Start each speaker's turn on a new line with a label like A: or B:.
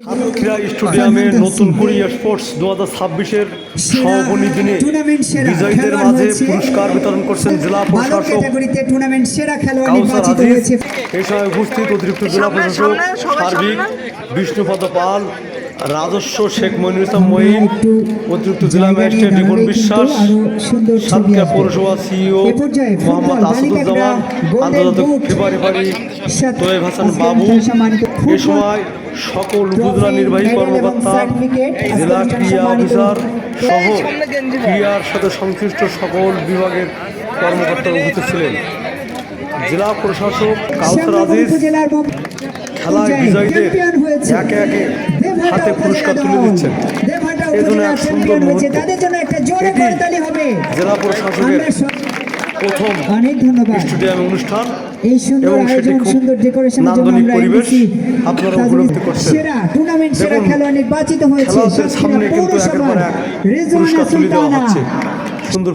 A: ক্রীড়া স্টেডিয়ামে নতুন কোরিয়া স্পোর্টস 2026-এর সমাপনী দিনে বিজয়ীদের মাঝে পুরস্কার বিতরণ করছেন জেলা প্রশাসক কাউসার আজিজ। এই সময় উপস্থিত অতিরিক্ত জেলা প্রশাসক সার্বিক বিষ্ণুপদ পাল, রাজস্ব শেখ মনির ইসলাম মঈন, অতিরিক্ত জেলা ম্যাজিস্ট্রেট রিপন বিশ্বাস, সাতক্ষীরা পৌরসভা সিইও মোহাম্মদ আসাদুজ্জামান, আন্তর্জাতিক রেফারি তোয়েব হাসান বাবু। এ সময় সকল উপজেলা নির্বাহী কর্মকর্তা, জেলা ক্রীড়া অফিসার সহ ক্রীড়ার সাথে সংশ্লিষ্ট সকল বিভাগের কর্মকর্তারা উপস্থিত ছিলেন। জেলা প্রশাসক কাউসার আজিজ খেলায় বিজয়ীদের একে একে হাতে পুরস্কার তুলে দিচ্ছেন। এই জন্য এক সুন্দর মুহূর্ত। এটি জেলা প্রশাসকের প্রথম স্টেডিয়াম অনুষ্ঠান এবং সেটি খুব নান্দনিক পরিবেশ আপনারা উপলব্ধি করছেন। দেখুন, খেলোয়াড়দের সামনে কিন্তু একের পর এক পুরস্কার তুলে দেওয়া হচ্ছে। সুন্দর